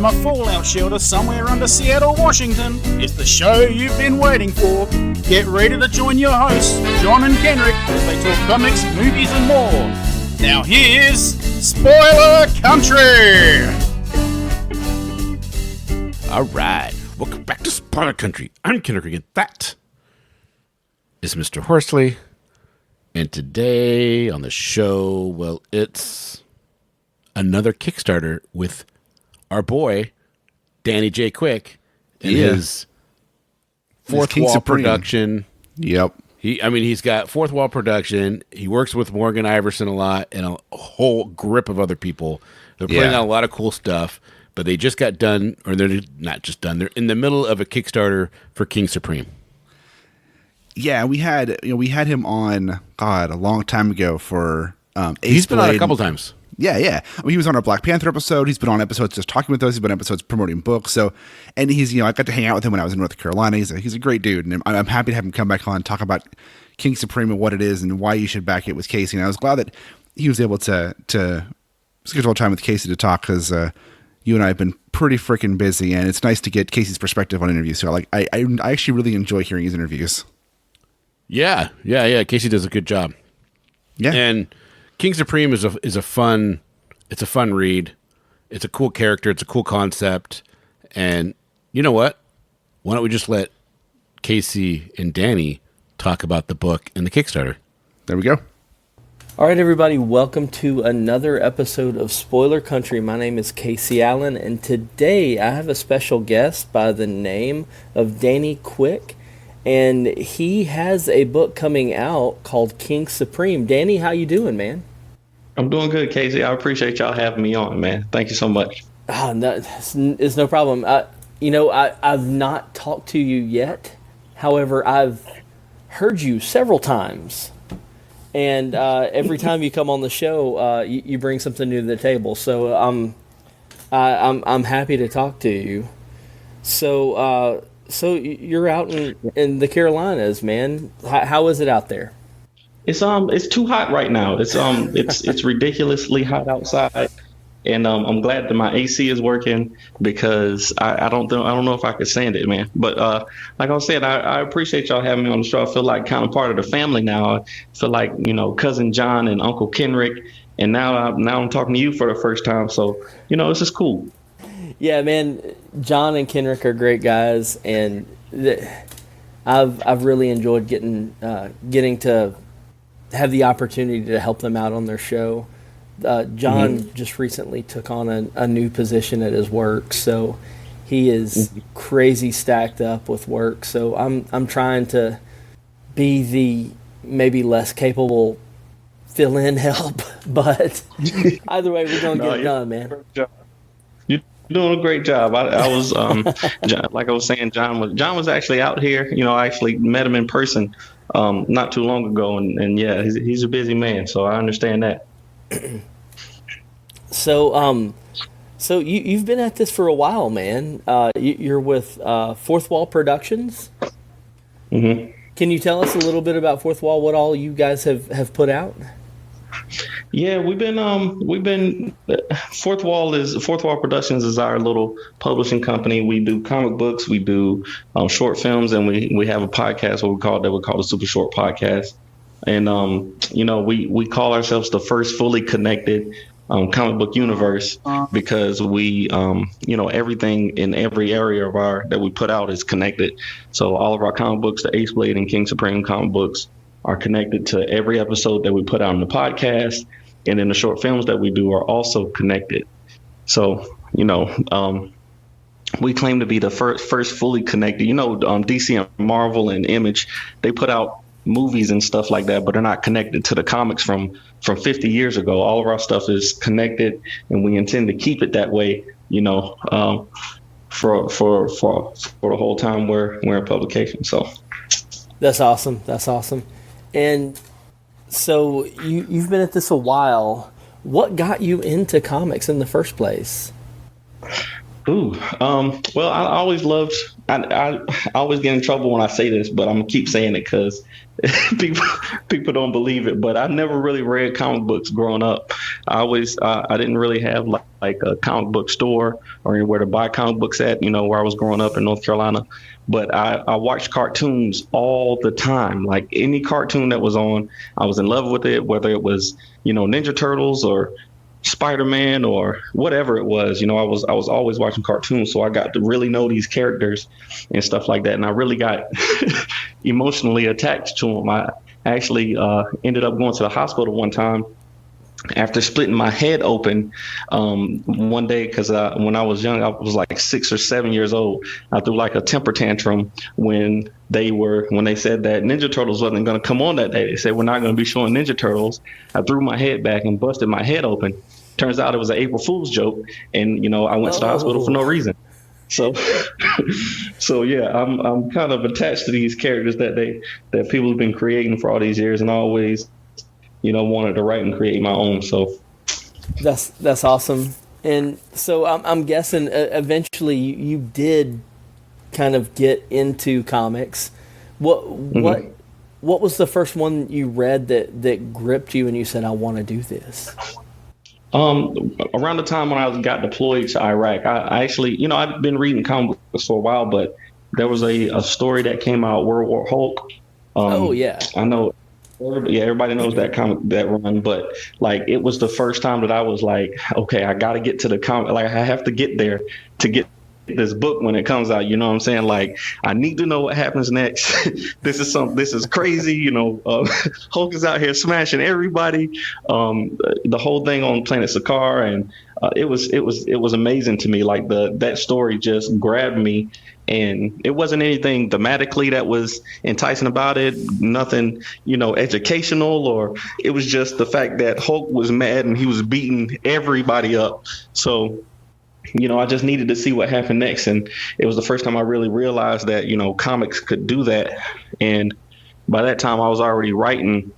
from a fallout shelter somewhere under Seattle, Washington, it's the show you've been waiting for. Get ready to join your hosts, John and Kenric, as they talk comics, movies, and more. Now here's Spoiler Country! Alright, welcome back to Spoiler Country. I'm Kenric, and that is Mr. Horsley. And today on the show, well, it's another Kickstarter with our boy, Danny J. Quick, and his Fourth Wall production. Yep. He's got Fourth Wall production. He works with Morgan Iverson a lot and a whole grip of other people. They're putting out a lot of cool stuff, but they just got done, or they're not just done. They're in the middle of a Kickstarter for King Supreme. Yeah, we had him on a long time ago for He's been on a couple times. Yeah. He was on our Black Panther episode. He's been on episodes just talking with us. He's been on episodes promoting books. So, and he's, I got to hang out with him when I was in North Carolina. He's a great dude, and I'm happy to have him come back on and talk about King Supreme and what it is and why you should back it with Casey. And I was glad that he was able to schedule time with Casey to talk, because you and I have been pretty freaking busy, and it's nice to get Casey's perspective on interviews. So I actually really enjoy hearing his interviews. Yeah. Casey does a good job. Yeah, and King Supreme is a fun read. It's a cool character. It's a cool concept. And you know what? Why don't we just let Casey and Danny talk about the book and the Kickstarter? There we go. All right, everybody. Welcome to another episode of Spoiler Country. My name is Casey Allen, and today I have a special guest by the name of Danny Quick. And he has a book coming out called King Supreme. Danny, how you doing, man? I'm doing good, Casey. I appreciate y'all having me on, man. Thank you so much. Oh, no, it's no problem. I've not talked to you yet. However, I've heard you several times. And every time you come on the show, you bring something new to the table. So I'm happy to talk to you. So you're out in the Carolinas, man. How is it out there? It's too hot right now. It's ridiculously hot outside, and I'm glad that my AC is working, because I don't know if I could stand it, man. But like I said, I appreciate y'all having me on the show. I feel like kind of part of the family now. I feel like cousin John and Uncle Kenric, and now I'm talking to you for the first time. So this is cool. Yeah, man, John and Kenric are great guys, and I've really enjoyed getting to have the opportunity to help them out on their show. John just recently took on a new position at his work, so he is crazy stacked up with work. So I'm trying to be the maybe less capable fill-in help, but either way, we're gonna get it done, man. You're doing a great job. I was like I was saying, John was actually out here. I actually met him in person not too long ago, and yeah, he's a busy man, so I understand that. So you've been at this for a while, man. You're with Fourth Wall Productions. Mm-hmm. Can you tell us a little bit about Fourth Wall? What all you guys have put out? Yeah, we've been Fourth Wall Productions is our little publishing company. We do comic books, we do short films, and we have a podcast we call the Super Short Podcast. And we call ourselves the first fully connected comic book universe, because we everything in every area of that we put out is connected. So all of our comic books, the Ace Blade and King Supreme comic books, are connected to every episode that we put out on the podcast, and then the short films that we do are also connected. So, we claim to be the first fully connected. DC and Marvel and Image, they put out movies and stuff like that, but they're not connected to the comics from 50 years ago. All of our stuff is connected, and we intend to keep it that way, for the whole time we're in publication. So that's awesome. And so you've been at this a while. What got you into comics in the first place? Well, I always loved. I always get in trouble when I say this, but I'm gonna keep saying it because people people don't believe it. But I never really read comic books growing up. I didn't really have like a comic book store or anywhere to buy comic books at. Where I was growing up in North Carolina. But I watched cartoons all the time. Like any cartoon that was on, I was in love with it. Whether it was Ninja Turtles or Spider-Man or whatever it was. I was always watching cartoons, so I got to really know these characters and stuff like that. And I really got emotionally attached to them. I actually ended up going to the hospital one time after splitting my head open one day because when I was young, I was like 6 or 7 years old. I threw like a temper tantrum when they said that Ninja Turtles wasn't going to come on that day. They said we're not going to be showing Ninja Turtles. I threw my head back and busted my head open. Turns out it was an April Fool's joke, and I went to the hospital for no reason. So, so yeah, I'm kind of attached to these characters that people have been creating for all these years, and I always wanted to write and create my own. So That's awesome. And so I'm guessing eventually you did kind of get into comics. What was the first one you read that gripped you and you said, I want to do this? Around the time when I got deployed to Iraq, I actually, I've been reading comic books for a while, but there was a story that came out, World War Hulk. Oh yeah, I know. Yeah, everybody knows that comic, that run, but like it was the first time that I was like, okay, I got to get to the comic. Like I have to get there to get this book when it comes out. You know what I'm saying? Like I need to know what happens next. This is crazy. Hulk is out here smashing everybody. The whole thing on Planet Sakaar, and it was amazing to me. Like that story just grabbed me. And it wasn't anything thematically that was enticing about it, nothing, educational, or it was just the fact that Hulk was mad and he was beating everybody up. So, I just needed to see what happened next. And it was the first time I really realized that, comics could do that. And by that time I was already writing,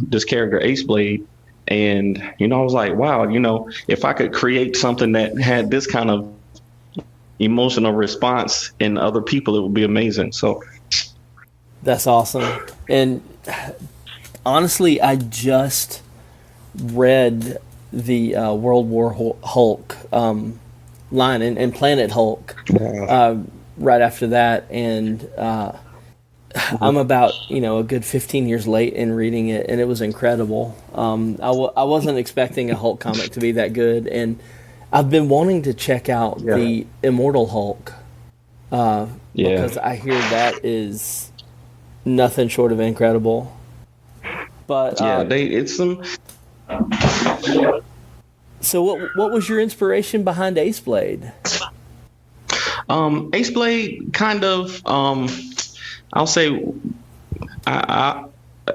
this character Ace Blade. And, I was like, wow, if I could create something that had this kind of emotional response in other people, it would be amazing. So that's awesome. And honestly, I just read the World War Hulk line and Planet Hulk right after that, and I'm about a good 15 years late in reading it, and it was incredible. I wasn't expecting a Hulk comic to be that good, and I've been wanting to check out the Immortal Hulk because I hear that is nothing short of incredible. But it's some. So what was your inspiration behind Ace Blade? Ace Blade kind of I'll say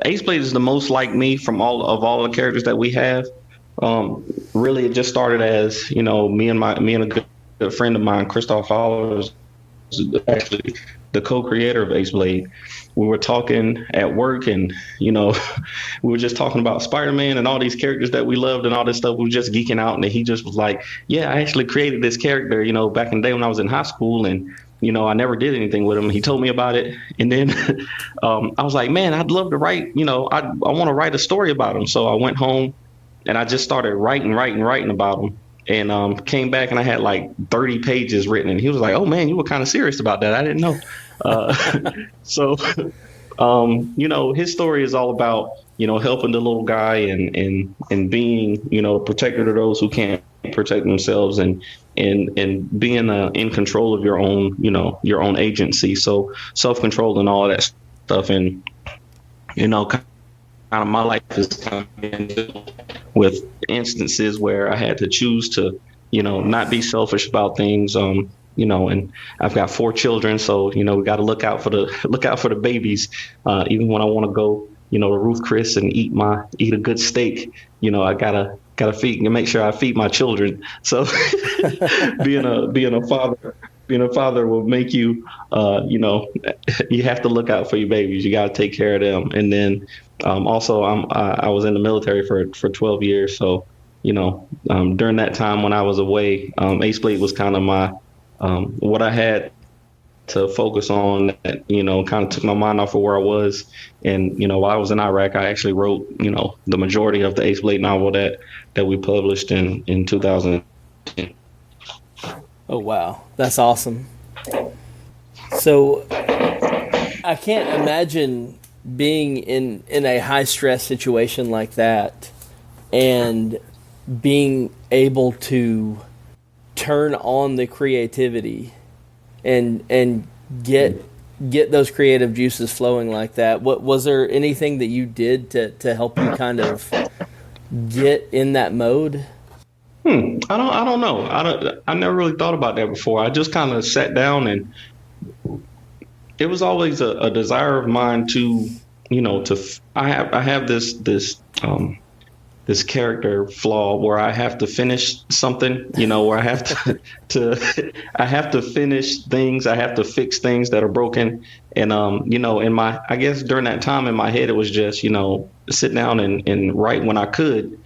Ace Blade is the most like me from all the characters that we have. Really, it just started as me and a good friend of mine, Christoph Holler, was actually the co-creator of Ace Blade. We were talking at work, and we were just talking about Spider-Man and all these characters that we loved and all this stuff. We were just geeking out, and he just was like, "Yeah, I actually created this character, back in the day when I was in high school, and I never did anything with him." He told me about it, and then I was like, "Man, I'd love to write. I want to write a story about him." So I went home. And I just started writing about him, and came back and I had like 30 pages written. And he was like, "Oh man, you were kind of serious about that. I didn't know." So, his story is all about helping the little guy and being a protector to those who can't protect themselves, and being in control of your own agency. So self-control and all of that stuff, and kind of my life is kind of with instances where I had to choose to, not be selfish about things. And I've got 4 children, so we got to look out for the babies. Even when I want to go, to Ruth Chris and eat a good steak, I gotta feed and make sure I feed my children. So being a father will make you, you have to look out for your babies. You got to take care of them. And then also I was in the military for 12 years. So, during that time when I was away, Ace Blade was kind of what I had to focus on that, kind of took my mind off of where I was. And, while I was in Iraq, I actually wrote, the majority of the Ace Blade novel that we published in 2000. Oh, wow. That's awesome. So I can't imagine being in a high stress situation like that and being able to turn on the creativity and get those creative juices flowing like that. What was there anything that you did to help you kind of get in that mode? I don't know. I never really thought about that before. I just kind of sat down, and it was always a desire of mine to, I have this character flaw where I have to finish something, where I have I have to finish things. I have to fix things that are broken. And, I guess during that time in my head, it was just, sit down and write when I could,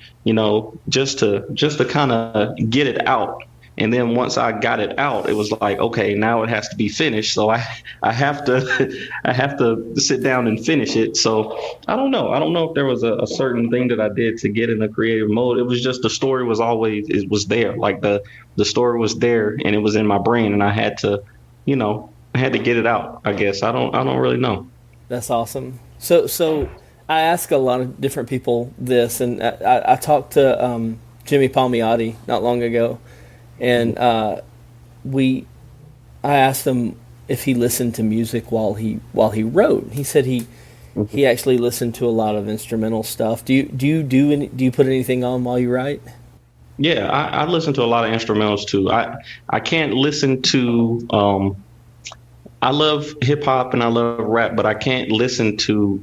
just to kind of get it out. And then once I got it out, it was like, okay, now it has to be finished. So I have to sit down and finish it. So I don't know. I don't know if there was a certain thing that I did to get in a creative mode. It was just the story was always, it was there. Like the story was there and it was in my brain, and I had to, I had to get it out, I guess. I don't really know. That's awesome. So I ask a lot of different people this, and I talked to Jimmy Palmiotti not long ago. And I asked him if he listened to music while he wrote. He said he actually listened to a lot of instrumental stuff. Do you put anything on while you write? Yeah, I listen to a lot of instrumentals too. I can't listen to I love hip hop and I love rap, but I can't listen to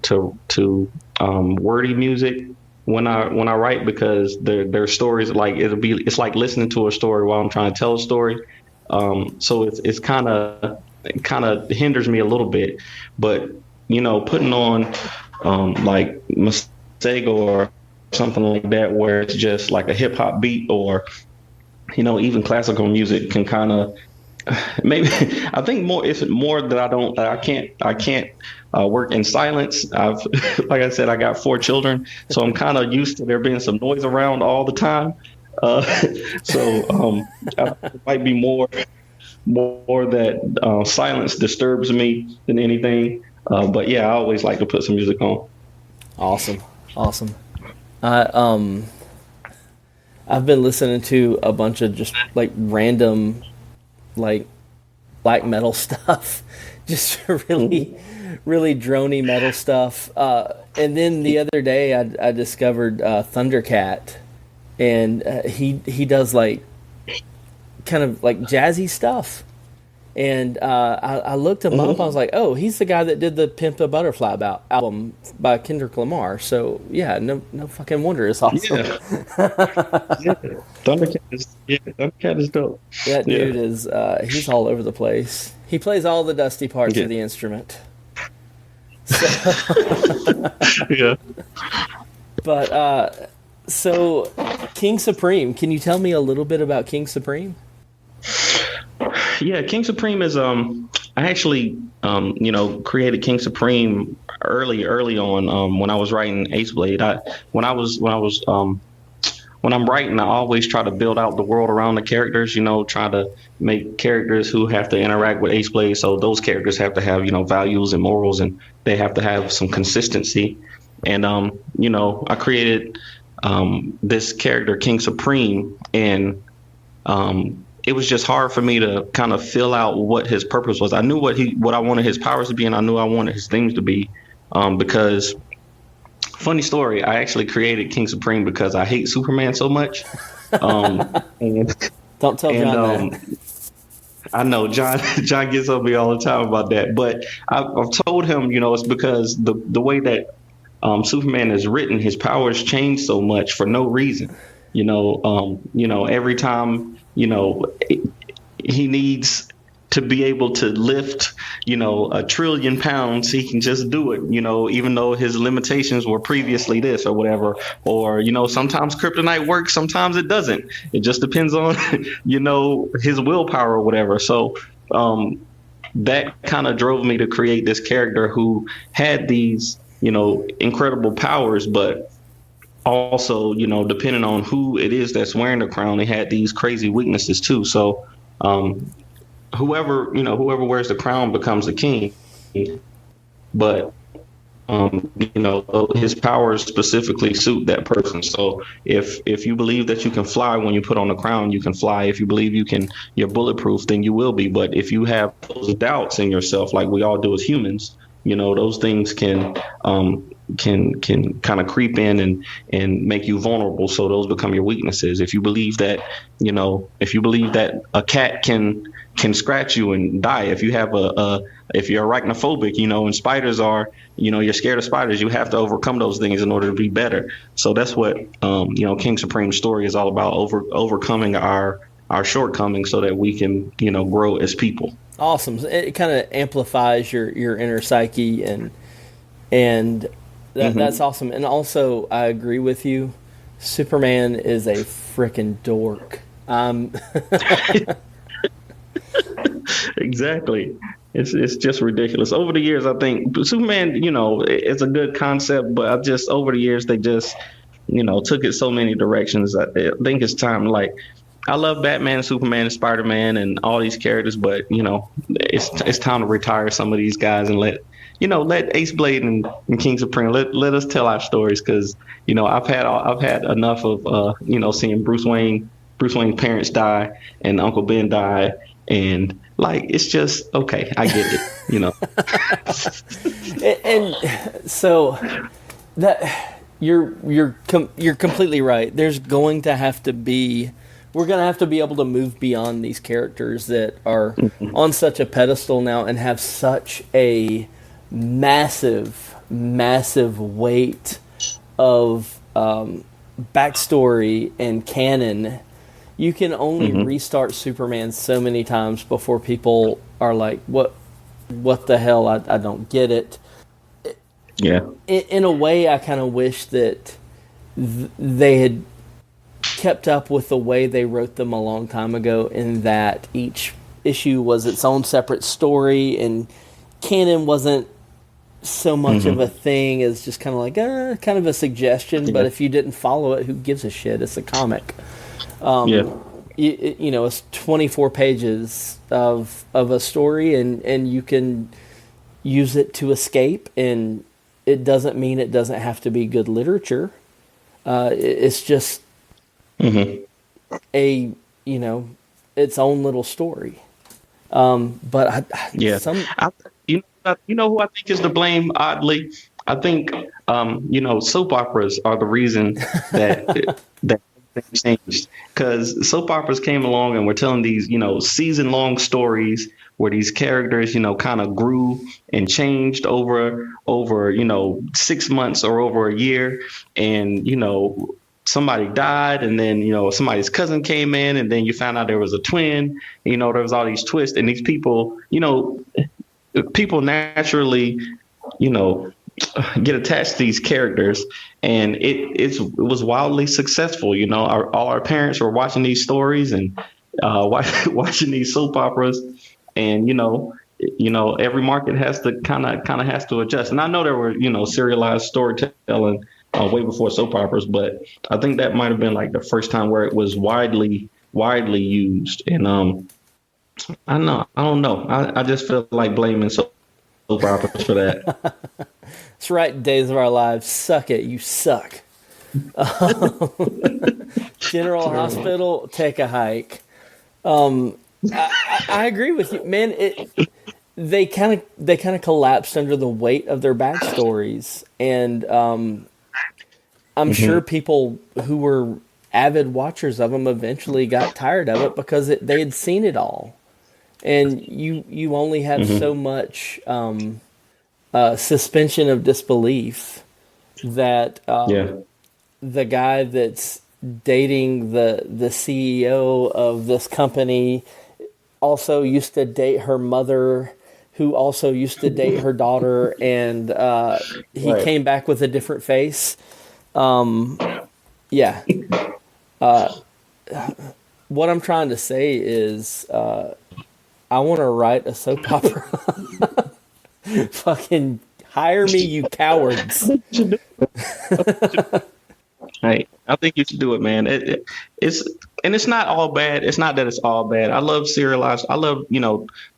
wordy music when I write, because their stories, like it's like listening to a story while I'm trying to tell a story. So it's kind of hinders me a little bit. But putting on like Masego or something like that, where it's just like a hip hop beat, or even classical music can kind of maybe I think it's more that I can't work in silence. Like I said, I got 4 children, so I'm kind of used to there being some noise around all the time. So it might be more that silence disturbs me than anything. But yeah, I always like to put some music on. Awesome. I've been listening to a bunch of just like random, like black metal stuff, just really drony metal stuff. And then the other day I discovered Thundercat, and he does like kind of like jazzy stuff. And I looked him up. I was like, oh, he's the guy that did the Pimp a Butterfly album by Kendrick Lamar. So yeah, no fucking wonder it's awesome. Yeah. Thundercat is dope. That dude is he's all over the place. He plays all the dusty parts of the instrument. So, yeah. But so King Supreme, can you tell me a little bit about King Supreme? Yeah, King Supreme is I actually created King Supreme early on when I was writing Ace Blade. When I'm writing, I always try to build out the world around the characters, try to make characters who have to interact with Ace Blade. So those characters have to have, values and morals, and they have to have some consistency. And, I created this character, King Supreme, and it was just hard for me to kind of fill out what his purpose was. I knew what I wanted his powers to be, and I knew I wanted his themes to be, because funny story, I actually created King Supreme because I hate Superman so much. Don't tell John that. I know John gets on me all the time about that, but I've told him, it's because the way that Superman is written, his powers change so much for no reason. Every time he needs to be able to lift, 1,000,000,000 pounds, he can just do it, even though his limitations were previously this or whatever. Or, sometimes kryptonite works, sometimes it doesn't. It just depends on, his willpower or whatever. So that kind of drove me to create this character who had these, incredible powers, but also, depending on who it is that's wearing the crown, they had these crazy weaknesses too. So, whoever wears the crown becomes the king, but his powers specifically suit that person. So if you believe that you can fly when you put on the crown, you can fly. If you believe you're bulletproof, then you will be. But if you have those doubts in yourself, like we all do as humans, those things can kind of creep in and make you vulnerable. So those become your weaknesses. If you believe that a cat can scratch you and die, if you have if you're arachnophobic, and spiders are, you're scared of spiders, you have to overcome those things in order to be better. So that's what King Supreme's story is all about, overcoming our shortcomings so that we can grow as people. Awesome. It kind of amplifies your inner psyche, and that's awesome. And also, I agree with you. Superman is a freaking dork. Exactly. It's just ridiculous. Over the years, I think Superman, it's a good concept, but over the years they just, took it so many directions. I think it's time. Like, I love Batman, Superman, and Spider-Man, and all these characters, but it's time to retire some of these guys and let Ace Blade and King Supreme let us tell our stories, because I've had enough of seeing Bruce Wayne's parents die and Uncle Ben die, and it's just okay. I get it, and so that you're completely right. There's going to have to be. We're going to have to be able to move beyond these characters that are on such a pedestal now and have such a massive, massive weight of backstory and canon. You can only restart Superman so many times before people are like, what the hell? I don't get it. Yeah. In a way, I kind of wish that they had kept up with the way they wrote them a long time ago, in that each issue was its own separate story, and canon wasn't so much of a thing as just kind of like kind of a suggestion. But if you didn't follow it, who gives a shit? It's a comic. It's 24 pages of a story, and you can use it to escape, and it doesn't mean it doesn't have to be good literature. It's just its own little story. But who I think is to blame, oddly? I think soap operas are the reason that that things changed, because soap operas came along and were telling these season-long stories where these characters kind of grew and changed over 6 months or over a year, and somebody died, and then somebody's cousin came in, and then you found out there was a twin. There was all these twists, and these people naturally get attached to these characters, and it was wildly successful. All our parents were watching these stories and watching these soap operas, and every market has to kind of has to adjust. And I know there were serialized storytelling way before soap operas, but I think that might have been like the first time where it was widely used. And I don't know. I just feel like blaming soap operas for that. That's right. Days of Our Lives. Suck it. You suck. General Hospital. Take a hike. I agree with you, man. They kind of collapsed under the weight of their backstories, and I'm sure people who were avid watchers of them eventually got tired of it because they had seen it all, and you only have so much suspension of disbelief that the guy that's dating the CEO of this company also used to date her mother, who also used to date her daughter, and he Right. came back with a different face. Yeah. What I'm trying to say is I want to write a soap opera. Fucking hire me, you cowards. Hey, I think you should do it, man. It's not all bad. It's not that it's all bad. I love serialized. I love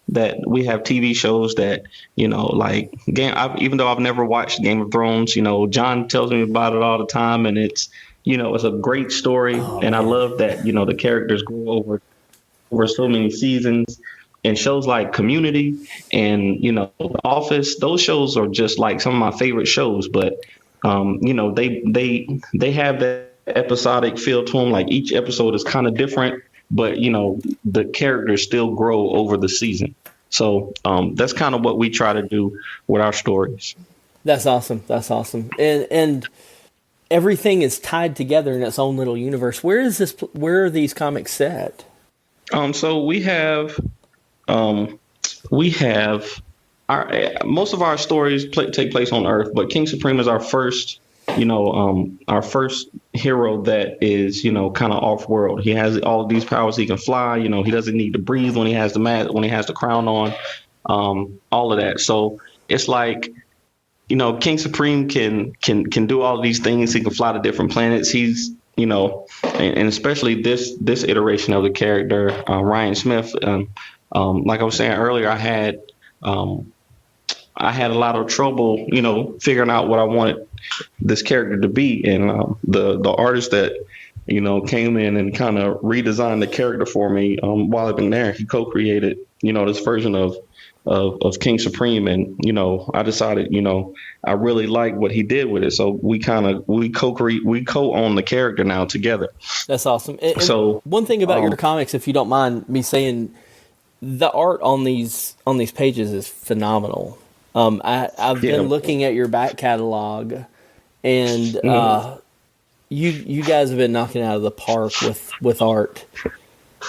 that we have TV shows that like even though I've never watched Game of Thrones, John tells me about it all the time, and it's a great story, and I love that the characters grow over so many seasons. And shows like Community and The Office, those shows are just like some of my favorite shows. But they have that episodic feel to them. Like each episode is kind of different, but the characters still grow over the season. So that's kind of what we try to do with our stories. That's awesome. That's awesome. And everything is tied together in its own little universe. Where are these comics set? So we have most of our stories take place on Earth, but King Supreme is our first hero that is kind of off world. He has all of these powers. He can fly. He doesn't need to breathe when he has the mask, when he has the crown on, all of that. So it's like King Supreme can do all of these things. He can fly to different planets. He's and especially this iteration of the character, Ryan Smith. Like I was saying earlier, I had a lot of trouble, figuring out what I wanted this character to be, and the artist that came in and kind of redesigned the character for me while I've been there. He co-created this version of King Supreme, and I decided I really like what he did with it, so we co-own the character now together. That's awesome. And so one thing about your comics, if you don't mind me saying, the art on these pages is phenomenal. I've been looking at your back catalog, and you guys have been knocking it out of the park with art.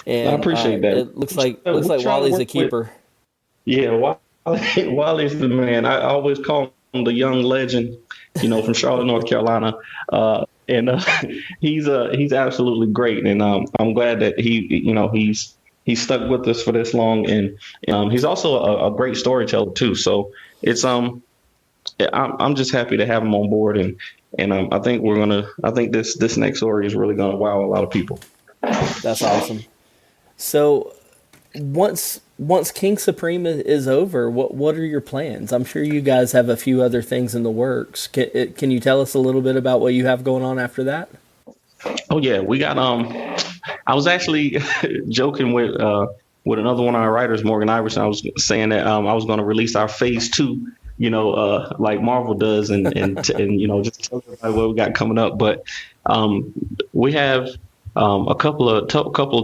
And I appreciate that. It looks like Wally's a keeper. Wally's the man. I always call him the young legend, from Charlotte, North Carolina. And he's absolutely great. And I'm glad that he's stuck with us for this long. And he's also a great storyteller too. So it's I'm just happy to have him on board. And I think this next story is really gonna wow a lot of people. That's awesome. So once King Supreme is over, what are your plans? I'm sure you guys have a few other things in the works. Can you tell us a little bit about what you have going on after that? Oh yeah, we got I was actually joking with another one of our writers, Morgan Iverson. I was saying that I was going to release our phase 2, like Marvel does, and just tell everybody what we got coming up. But we have a couple of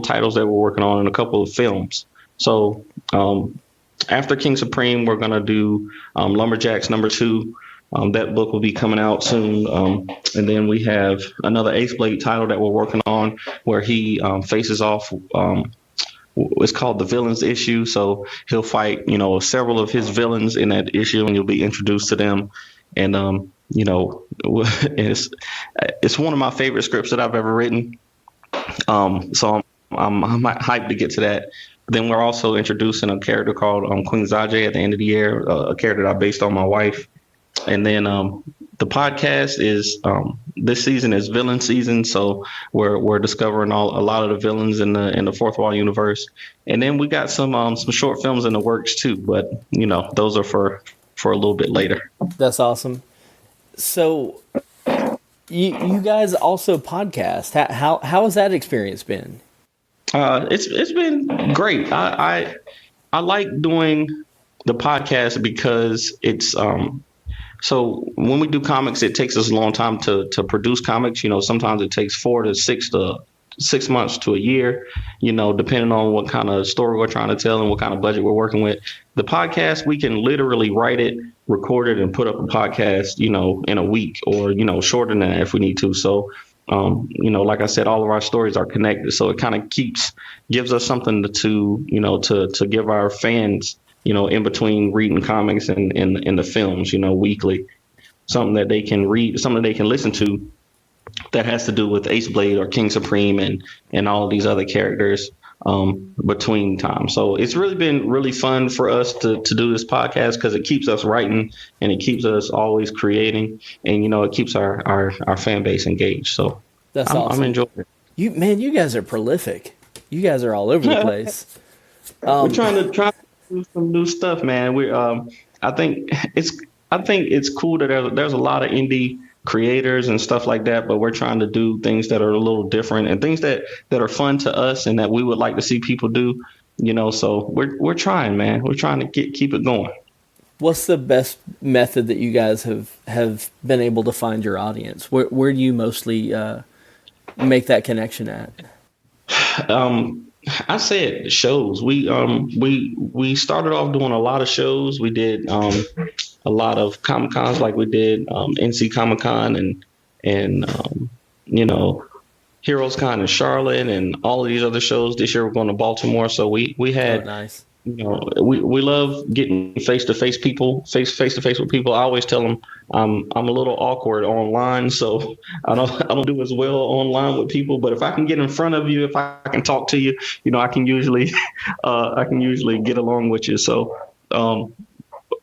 titles that we're working on and a couple of films. So after King Supreme, we're going to do Lumberjacks #2. That book will be coming out soon. And then we have another Ace Blade title that we're working on where he faces off. It's called the Villains issue. So he'll fight, several of his villains in that issue, and you'll be introduced to them. And, it's one of my favorite scripts that I've ever written. So I'm hyped to get to that. Then we're also introducing a character called Queen Zaje at the end of the year, a character that I based on my wife. And then the podcast is this season is villain season, so we're discovering a lot of the villains in the Fourth Wall universe. And then we got some short films in the works too, but those are for a little bit later. That's awesome. So you guys also podcast. How has that experience been? It's been great. I like doing the podcast because it's so when we do comics, it takes us a long time to produce comics. Sometimes it takes 4 to 6 months to a year, depending on what kind of story we're trying to tell and what kind of budget we're working with. The podcast, we can literally write it, record it, and put up a podcast, in a week or, shorter than that if we need to. So like I said, all of our stories are connected. So it kind of gives us something to give our fans, in between reading comics and in the films, weekly, something that they can read, something they can listen to that has to do with Ace Blade or King Supreme and all of these other characters between time. So it's really been really fun for us to do this podcast because it keeps us writing and it keeps us always creating, and it keeps our fan base engaged. So that's awesome. I'm enjoying it. You guys are prolific. You guys are all over the place. We're trying to do some new stuff, man. I think it's cool that there's a lot of indie creators and stuff like that, but we're trying to do things that are a little different and things that are fun to us and that we would like to see people do, so we're trying, man. We're trying to keep it going. What's the best method that you guys have been able to find your audience? Where do you mostly make that connection at? I said shows. We started off doing a lot of shows. We did a lot of Comic Cons, like we did NC Comic Con and Heroes Con in Charlotte and all of these other shows. This year we're going to Baltimore. So we had nice. We love getting face to face with people. I always tell them I'm a little awkward online, so I don't do as well online with people. But if I can get in front of you, if I can talk to you, I can usually get along with you. So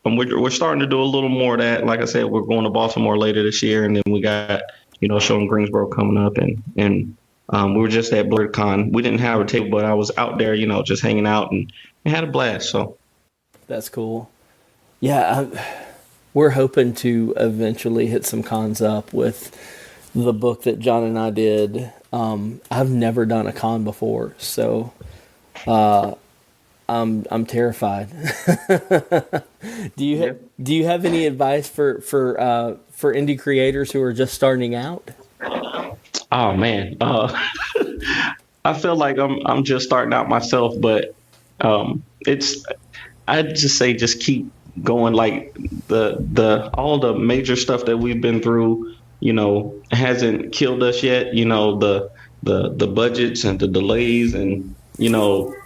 we're starting to do a little more of that. Like I said, we're going to Baltimore later this year, and then we got a show in Greensboro coming up, and we were just at BlurredCon. We didn't have a table, but I was out there, just hanging out and had a blast. So that's cool. Yeah, we're hoping to eventually hit some cons up with the book that John and I did. I've never done a con before, so I'm terrified. Do you have any advice for indie creators who are just starting out? Oh man, I feel like I'm just starting out myself, but I'd just say just keep going. Like the all the major stuff that we've been through, hasn't killed us yet. The budgets and the delays and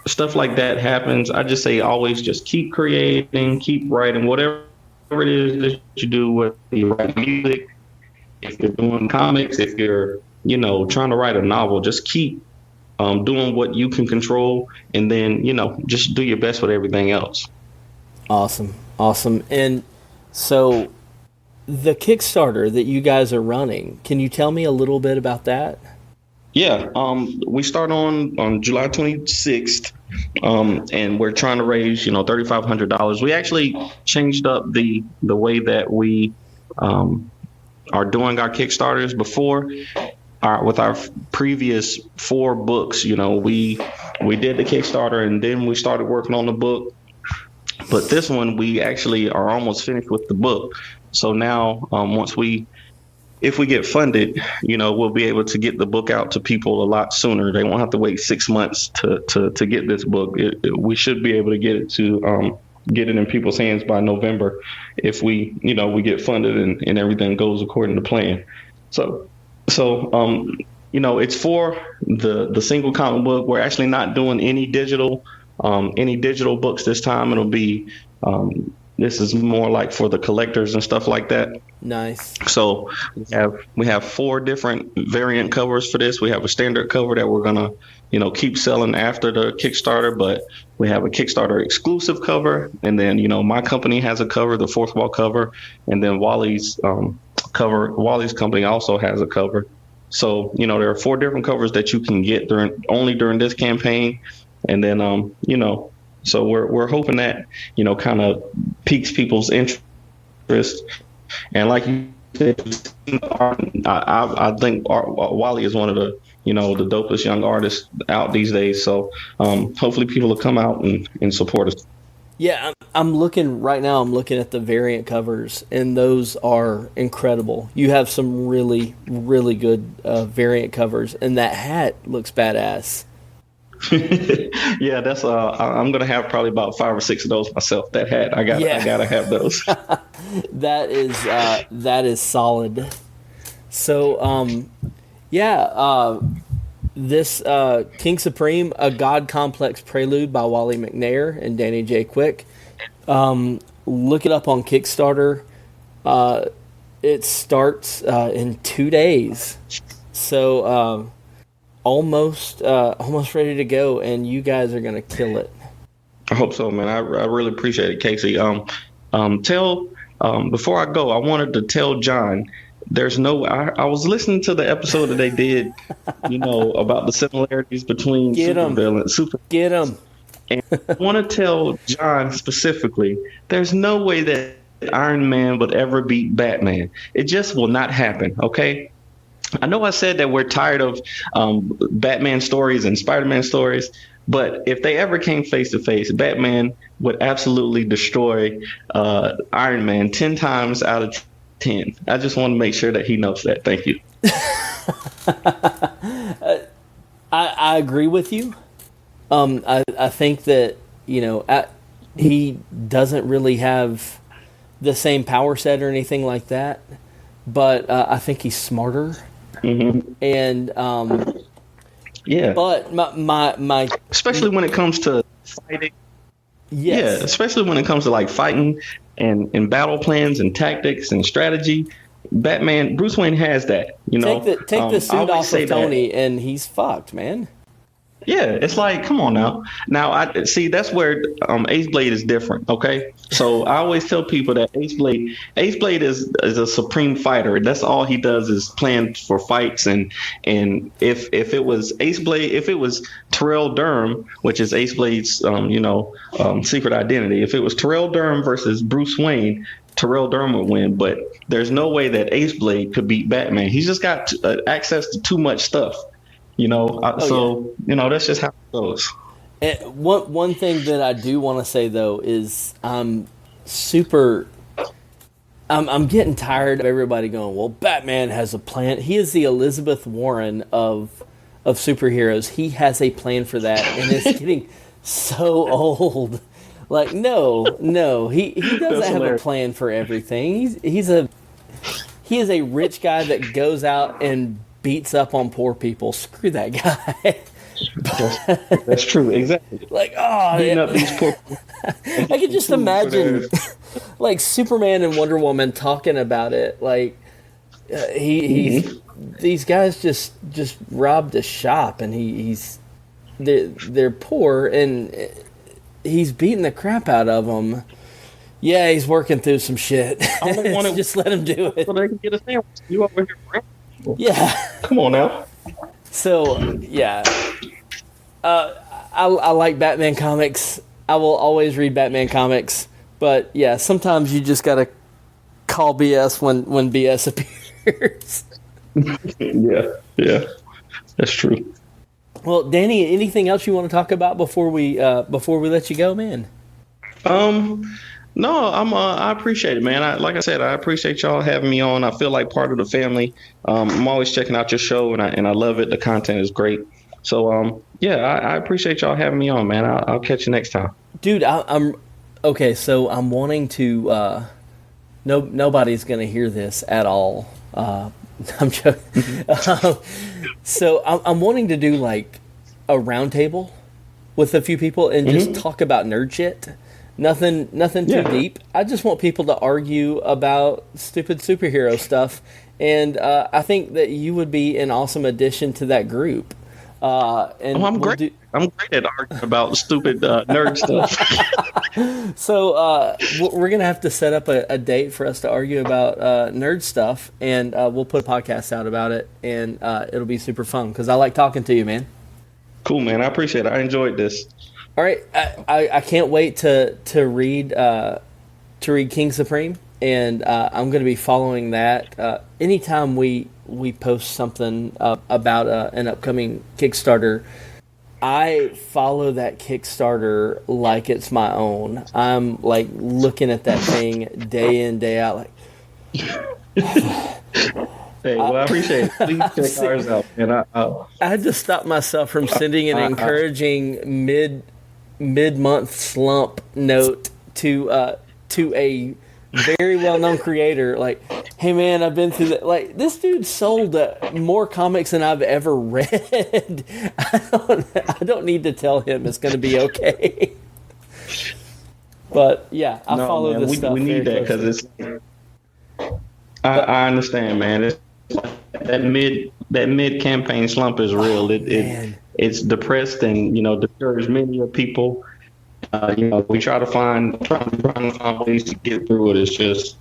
stuff like that happens. I just say always just keep creating, keep writing, whatever it is that you do, whether you write music, if you're doing comics, if you're trying to write a novel, just keep doing what you can control, and then just do your best with everything else. Awesome. And so the Kickstarter that you guys are running, can you tell me a little bit about that? Yeah, we start on July 26th, and we're trying to raise $3,500. We actually changed up the way that we are doing our Kickstarters. Before, with our previous 4 books, we did the Kickstarter and then we started working on the book. But this one, we actually are almost finished with the book. So now, if we get funded, we'll be able to get the book out to people a lot sooner. They won't have to wait 6 months to get this book. We should be able to get it in people's hands by November if we get funded and everything goes according to plan. So it's for the single comic book. We're actually not doing any digital books this time. It'll be this is more like for the collectors and stuff like that. Nice. So we have 4 different variant covers for this. We have a standard cover that we're gonna keep selling after the Kickstarter, but we have a Kickstarter exclusive cover, and then my company has a cover, the Fourth Wall cover, and then Wally's company also has a cover. So there are 4 different covers that you can get during this campaign, and then so we're hoping that kind of piques people's interest. And like you said, I think Wally is one of the the dopest young artists out these days. So hopefully people will come out and support us. Yeah, I'm looking right now. I'm looking at the variant covers, and those are incredible. You have some really, really good variant covers, and that hat looks badass. Yeah, that's I'm gonna have probably about 5 or 6 of those myself. That hat, I gotta have those. That is solid. So Yeah, this King Supreme, A God Complex Prelude by Wally McNair and Danny J. Quick. Look it up on Kickstarter. It starts in 2 days. So almost ready to go, and you guys are going to kill it. I hope so, man. I really appreciate it, Casey. Before I go, I wanted to tell John, I was listening to the episode that they did, about the similarities between supervillain and super. Get him. And I want to tell John specifically, there's no way that Iron Man would ever beat Batman. It just will not happen, okay? I know I said that we're tired of Batman stories and Spider-Man stories, but if they ever came face to face, Batman would absolutely destroy Iron Man 10 times out of 10. I just want to make sure that he knows that. Thank you. I agree with you. I think that, he doesn't really have the same power set or anything like that, but I think he's smarter. Mm-hmm. And yeah, but my especially when it comes to fighting. Yes. Yeah, especially when it comes to like fighting and battle plans and tactics and strategy. Bruce Wayne has that. Take the suit off of Tony, and he's fucked, man. Yeah, it's like, come on now. Now, I see that's where Ace Blade is different. Okay, so I always tell people that Ace Blade is a supreme fighter. That's all he does is plan for fights. And if it was Ace Blade, if it was Terrell Durham, which is Ace Blade's secret identity, if it was Terrell Durham versus Bruce Wayne, Terrell Durham would win. But there's no way that Ace Blade could beat Batman. He's just got access to too much stuff. That's just how it goes. And one thing that I do want to say though is I'm getting tired of everybody going, well, Batman has a plan. He is the Elizabeth Warren of superheroes. He has a plan for that, and it's getting so old. Like, no, he doesn't have a plan for everything. He is a rich guy that goes out and beats up on poor people. Screw that guy. That's true, exactly. Like, beating up these poor people. I can just imagine like Superman and Wonder Woman talking about it. Like these guys just robbed a shop, and they're poor, and he's beating the crap out of them. Yeah, he's working through some shit. Just let him do it. So they can get a sandwich. You over here. Yeah. Come on now. So, yeah. I like Batman comics. I will always read Batman comics. But, yeah, sometimes you just got to call BS when BS appears. Yeah. That's true. Well, Danny, anything else you want to talk about before we let you go, man? No, I appreciate it, man. Like I said, I appreciate y'all having me on. I feel like part of the family. I'm always checking out your show, and I love it. The content is great. So, I appreciate y'all having me on, man. I'll catch you next time, dude. I'm okay. So I'm wanting to. Nobody's gonna hear this at all. I'm joking. So I'm wanting to do like a round table with a few people and just talk about nerd shit. Nothing too deep. I just want people to argue about stupid superhero stuff, and I think that you would be an awesome addition to that group. I'm great. I'm great at arguing about stupid nerd stuff. So we're gonna have to set up a date for us to argue about nerd stuff, and we'll put a podcast out about it, and it'll be super fun because I like talking to you, man. Cool, man. I appreciate it. I enjoyed this. All right, I can't wait to read King Supreme, and I'm going to be following that. Anytime we post something about an upcoming Kickstarter, I follow that Kickstarter like it's my own. I'm like looking at that thing day in, day out. Like, hey, well, I appreciate it. Please check ours out. And I had to stop myself from sending an encouraging mid-month slump note to a very well-known creator. Like, Hey man, I've been through that. Like, this dude sold more comics than I've ever read. I don't need to tell him it's going to be okay. But yeah, I follow this stuff. We need that because it's. I understand, man. It's that mid campaign slump is real. It's depressed and discouraged many of people. We try to find ways to get through it. It's just.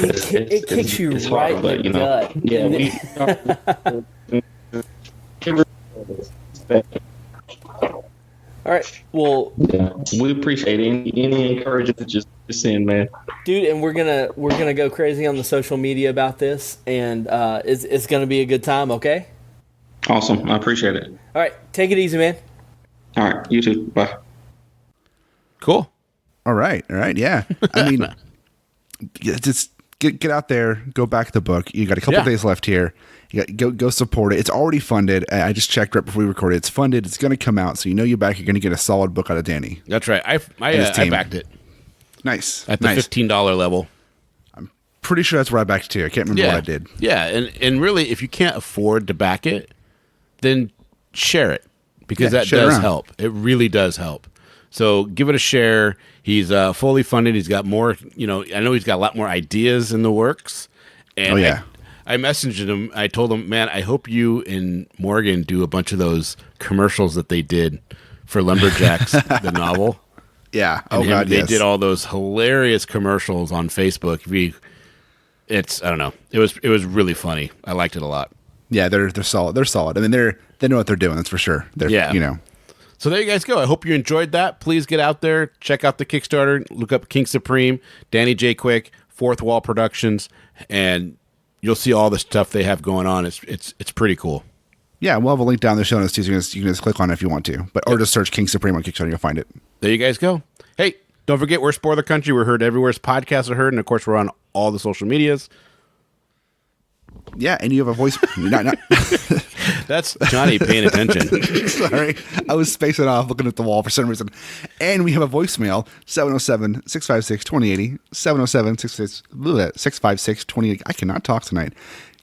It kicks you right in the gut. Yeah. All right. Well, we appreciate any encouragement. Just send, man, dude. And we're gonna go crazy on the social media about this, and it's gonna be a good time. Okay. Awesome. I appreciate it. All right. Take it easy, man. All right. You too. Bye. Cool. All right. Yeah. I mean, just get out there, go back the book. You got a couple days left here. You got go support it. It's already funded. I just checked right before we recorded. It's funded. It's going to come out. So you're back. You're going to get a solid book out of Danny. That's right. I backed it. Nice. At the $15 level. I'm pretty sure that's where I backed too. I can't remember what I did. Yeah, and really, if you can't afford to back it, then share it because that does help. It really does help. So give it a share. He's fully funded. He's got more, I know he's got a lot more ideas in the works. And I messaged him. I told him, man, I hope you and Morgan do a bunch of those commercials that they did for Lumberjacks, the novel. Yeah. And they did all those hilarious commercials on Facebook. I don't know. It was really funny. I liked it a lot. Yeah, they're solid. They're solid. I mean, they know what they're doing. That's for sure. So there you guys go. I hope you enjoyed that. Please get out there, check out the Kickstarter, look up King Supreme, Danny J. Quick, Fourth Wall Productions, and you'll see all the stuff they have going on. It's pretty cool. Yeah, we'll have a link down in the show notes too, so you can just click on it if you want to. Or just search King Supreme on Kickstarter, you'll find it. There you guys go. Hey, don't forget, we're Spoiler Country. We're heard everywhere podcasts are heard, and of course, we're on all the social medias. Yeah, and you have a voice. not. That's Johnny paying attention. Sorry, I was spacing off looking at the wall for some reason. And we have a voicemail, 707-656-2080, 707-656-2080. I cannot talk tonight.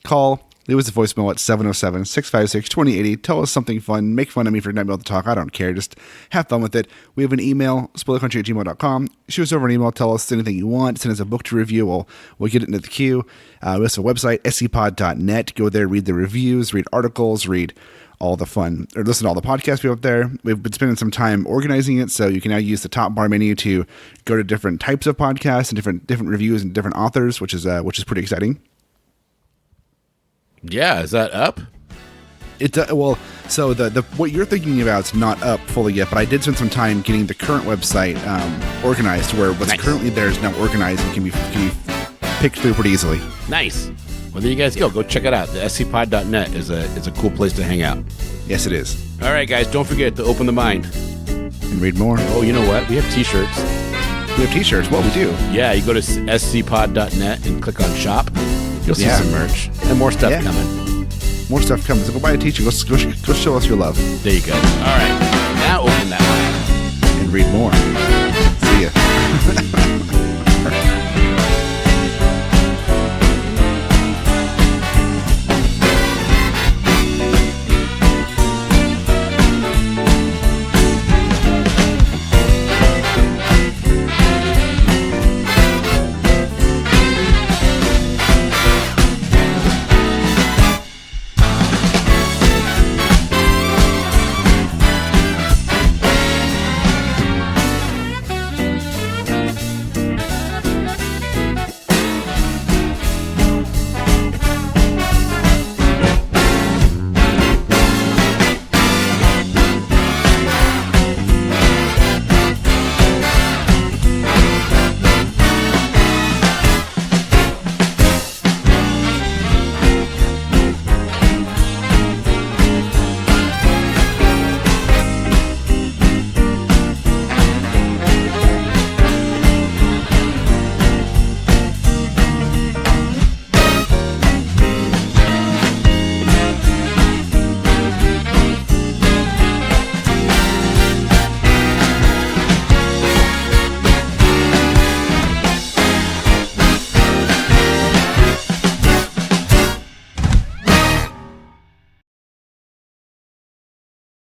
Call. Leave us a voicemail at 707-656-2080. Tell us something fun. Make fun of me for not being able to talk. I don't care. Just have fun with it. We have an email, spoilercountry@gmail.com. Shoot us over an email. Tell us anything you want. Send us a book to review. We'll get it into the queue. We have a website, scpod.net. Go there, read the reviews, read articles, read all the fun, or listen to all the podcasts we have up there. We've been spending some time organizing it, so you can now use the top bar menu to go to different types of podcasts and different reviews and different authors, which is pretty exciting. Yeah, is that up? Well, so the what you're thinking about is not up fully yet, but I did spend some time getting the current website organized, where what's currently there is now organized and can be picked through pretty easily. Nice. Well, there you guys go. Go check it out. The scpod.net is a cool place to hang out. Yes, it is. All right, guys, don't forget to open the mind and read more. Oh, you know what? We have T-shirts. We have T-shirts. What we do? Yeah, you go to scpod.net and click on shop. You'll see some merch and more stuff coming. More stuff coming. So go buy a T-shirt. Go show us your love. There you go. All right. Now open that mind and read more. See ya.